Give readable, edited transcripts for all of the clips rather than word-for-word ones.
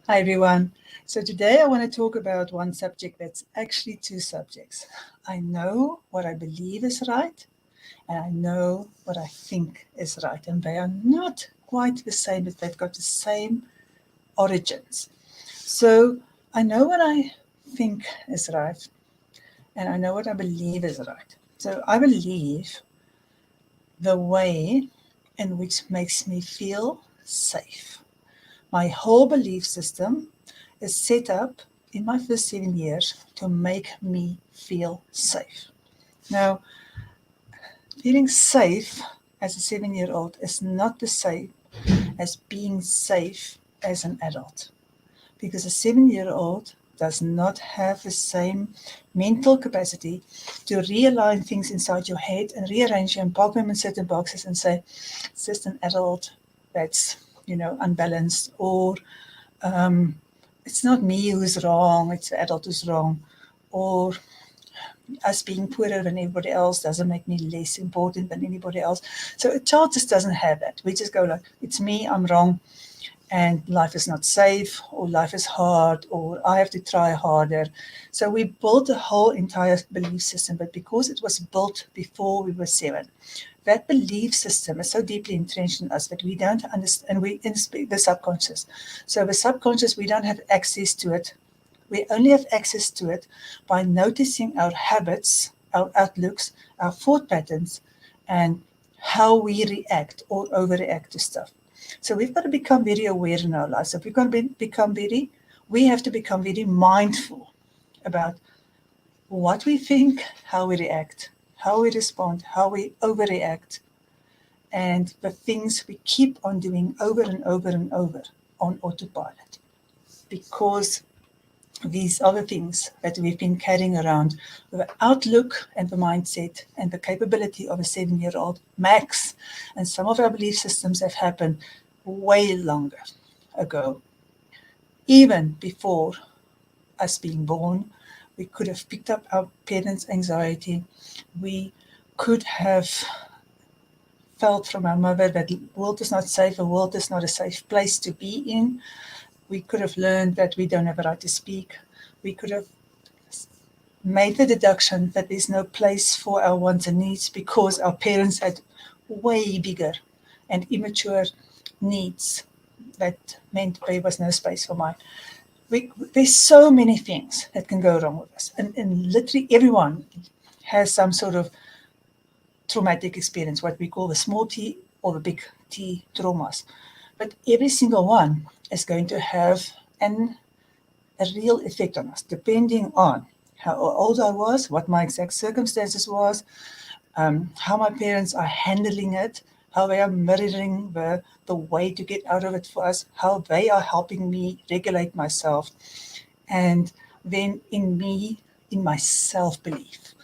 Hi, everyone. So today I want to talk about one subject that's actually two subjects. I know what I believe is right, and I know what I think is right. And they are not quite the same, but they've got the same origins. So I know what I think is right, and I know what I believe is right. So I believe the way in which makes me feel safe. My whole belief system is set up in my first 7 years to make me feel safe. Now, feeling safe as a 7-year-old is not the same as being safe as an adult, because a 7-year-old does not have the same mental capacity to realign things inside your head and rearrange them and park them in certain boxes and say, it's just an adult that's, unbalanced, or it's not me who's wrong, it's the adult who's wrong, or us being poorer than everybody else doesn't make me less important than anybody else. So a child just doesn't have that. We just go like, it's me, I'm wrong, and life is not safe, or life is hard, or I have to try harder. So we built a whole entire belief system, but because it was built before we were 7, that belief system is so deeply entrenched in us that we don't understand, and we the subconscious. So the subconscious, we don't have access to it. We only have access to it by noticing our habits, our outlooks, our thought patterns, and how we react or overreact to stuff. So we've got to become very aware in our lives. If we're going to we have to become very mindful about what we think, how we react, how we respond, how we overreact, and the things we keep on doing over and over and over on autopilot. Because these are the things that we've been carrying around, the outlook and the mindset and the capability of a 7-year-old max. And some of our belief systems have happened way longer ago. Even before us being born, we could have picked up our parents' anxiety. We could have felt from our mother that the world is not safe, the world is not a safe place to be in. We could have learned that we don't have a right to speak. We could have made the deduction that there's no place for our wants and needs because our parents had way bigger and immature needs. That meant there was no space for mine. There's so many things that can go wrong with us. And literally everyone has some sort of traumatic experience, what we call the small T or the big T traumas. But every single one is going to have a real effect on us, depending on how old I was, what my exact circumstances was, how my parents are handling it, how they are mirroring the way to get out of it for us, how they are helping me regulate myself, and then in my self-belief.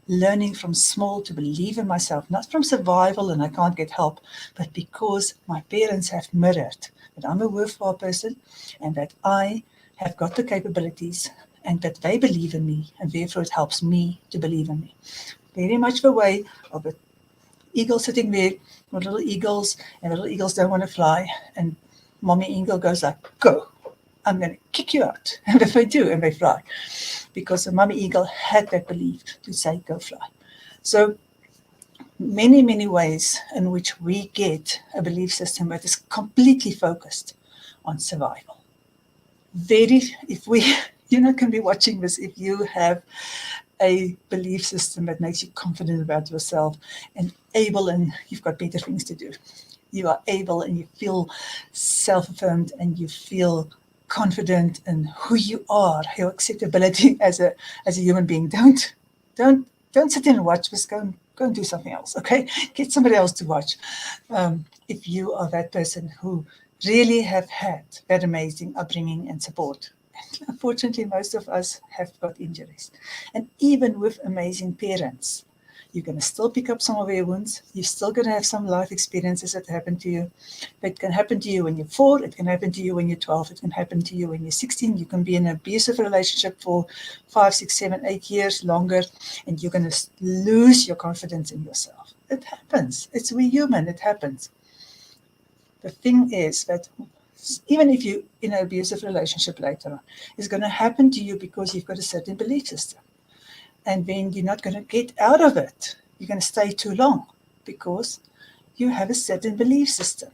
Learning from small to believe in myself, not from survival and I can't get help, but because my parents have mirrored that I'm a worthwhile person and that I have got the capabilities and that they believe in me, and therefore it helps me to believe in me. Very much the way of a eagle sitting there with little eagles, and the little eagles don't want to fly, and mommy eagle goes like, go, I'm going to kick you out. And if they do, and they fly, because the mommy eagle had that belief to say, go fly. So many, many ways in which we get a belief system that is completely focused on survival. If we, can be watching this, if you have a belief system that makes you confident about yourself and able, and you've got better things to do. You are able and you feel self-affirmed and you feel confident in who you are, your acceptability as a human being. Don't sit and watch this. Go and do something else. Okay, get somebody else to watch. If you are that person who really have had that amazing upbringing and support. And unfortunately, most of us have got injuries. And even with amazing parents, you're going to still pick up some of their wounds. You're still going to have some life experiences that happen to you. It can happen to you when you're 4. It can happen to you when you're 12. It can happen to you when you're 16. You can be in an abusive relationship for 5, 6, 7, 8 years longer, and you're going to lose your confidence in yourself. It happens. We're human. It happens. The thing is that even if you're in an abusive relationship later on, is going to happen to you because you've got a certain belief system. And then you're not going to get out of it. You're going to stay too long because you have a certain belief system.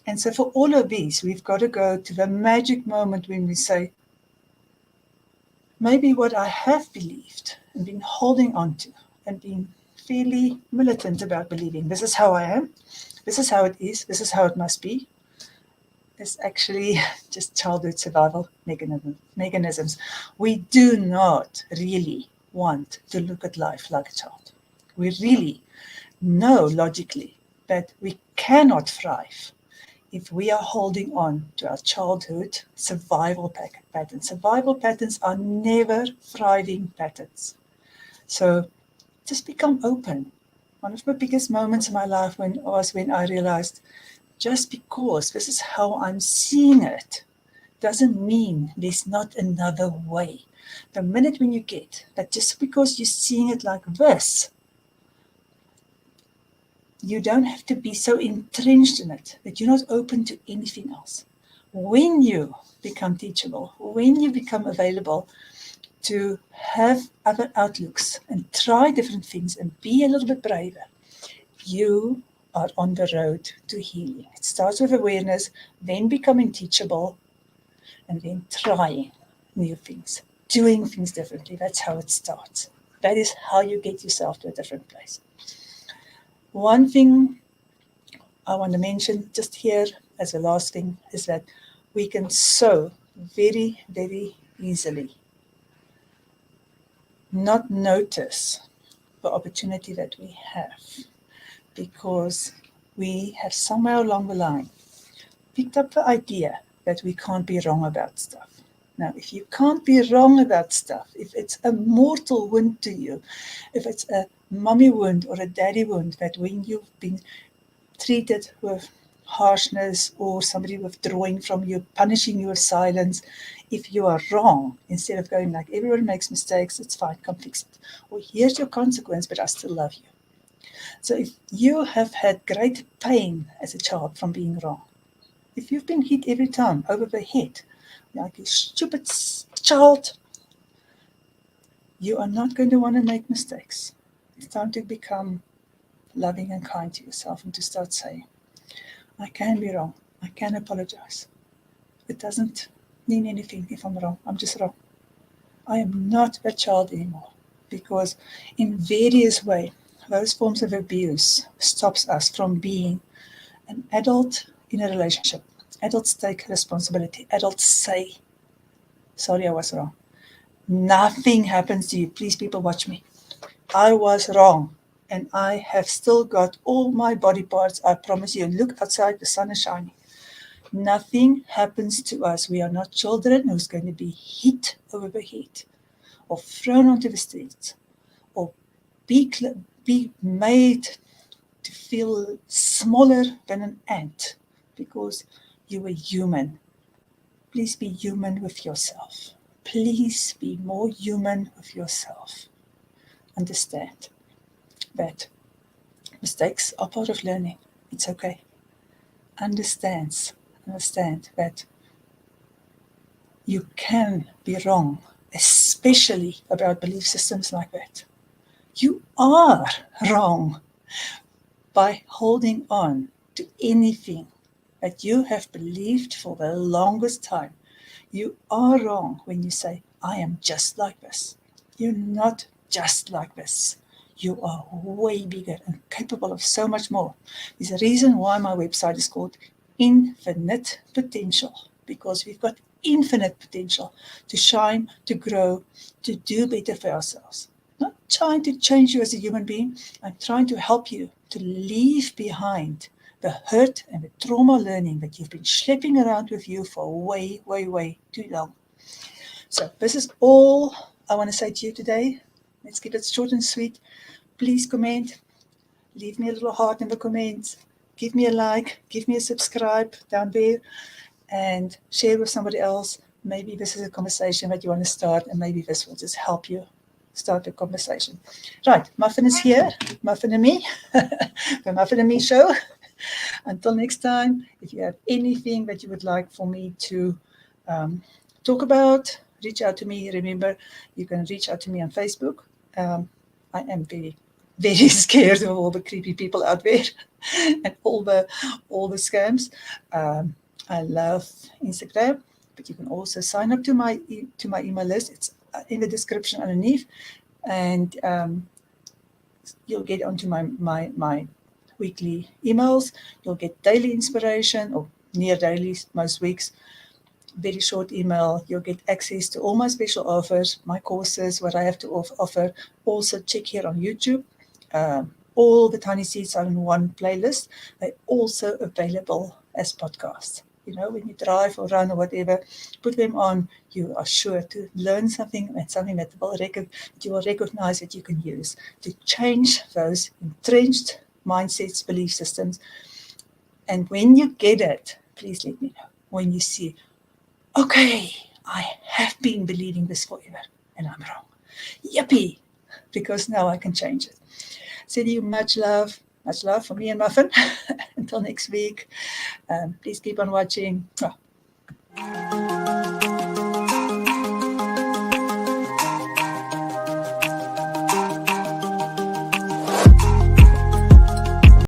And so for all of these, we've got to go to the magic moment when we say, maybe what I have believed and been holding on to and being fairly militant about believing, this is how I am, this is how it is, this is how it must be, is actually just childhood survival mechanisms. We do not really want to look at life like a child. We really know logically that we cannot thrive if we are holding on to our childhood survival patterns. Survival patterns are never thriving patterns. So just become open. One of the biggest moments in my life was when I realized just because this is how I'm seeing it doesn't mean there's not another way. The minute when you get that just because you're seeing it like this, you don't have to be so entrenched in it that you're not open to anything else. When you become teachable, when you become available to have other outlooks and try different things and be a little bit braver, you are on the road to healing. It starts with awareness, then becoming teachable, and then trying new things, doing things differently. That's how it starts. That is how you get yourself to a different place. One thing I want to mention just here as a last thing is that we can so very, very easily not notice the opportunity that we have because we have somewhere along the line picked up the idea that we can't be wrong about stuff. Now, if you can't be wrong about stuff, if it's a mortal wound to you, if it's a mommy wound or a daddy wound, that when you've been treated with harshness or somebody withdrawing from you, punishing you with silence, if you are wrong, instead of going like, everyone makes mistakes, it's fine, come fix it. Or here's your consequence, but I still love you. So if you have had great pain as a child from being wrong, if you've been hit every time over the head, like you stupid child, you are not going to want to make mistakes. It's time to become loving and kind to yourself and to start saying, I can be wrong. I can apologize. It doesn't mean anything if I'm wrong. I'm just wrong. I am not a child anymore because in various ways, those forms of abuse stops us from being an adult in a relationship. Adults take responsibility. Adults say, sorry, I was wrong. Nothing happens to you. Please, people, watch me. I was wrong. And I have still got all my body parts. I promise you. Look outside, the sun is shining. Nothing happens to us. We are not children who's going to be hit over the head or thrown onto the streets or be made to feel smaller than an ant because you were human. Please be human with yourself. Please be more human with yourself. Understand that mistakes are part of learning. It's okay. Understand that you can be wrong, especially about belief systems like that. You are wrong by holding on to anything that you have believed for the longest time. You are wrong when you say, I am just like this. You're not just like this. You are way bigger and capable of so much more. There's a reason why my website is called Infinite Potential, because we've got infinite potential to shine, to grow, to do better for ourselves. Not trying to change you as a human being. I'm trying to help you to leave behind the hurt and the trauma learning that you've been schlepping around with you for way, way, way too long. So this is all I want to say to you today. Let's keep it short and sweet. Please comment. Leave me a little heart in the comments. Give me a like. Give me a subscribe down there. And share with somebody else. Maybe this is a conversation that you want to start, and maybe this will just help you start the conversation. Right, Muffin is here. Muffin and me. The Muffin and Me show. Until next time, if you have anything that you would like for me to talk about, reach out to me. Remember, you can reach out to me on Facebook. I am very, very scared of all the creepy people out there and all the scams. I love Instagram, but you can also sign up to my email list. It's in the description underneath, and you'll get onto my weekly emails. You'll get daily inspiration, or near daily most weeks. Very short email. You'll get access to all my special offers, my courses, what I have to offer. Also check here on YouTube. All the Tiny Seeds are in one playlist. They're also available as podcasts. You know, when you drive or run or whatever, put them on. You are sure to learn something, and something that you will recognize that you can use to change those entrenched mindsets, belief systems. And when you get it, please let me know. When you see, okay, I have been believing this forever and I'm wrong. Yippee! Because now I can change it. Sending you much love from me and Muffin. Until next week, please keep on watching.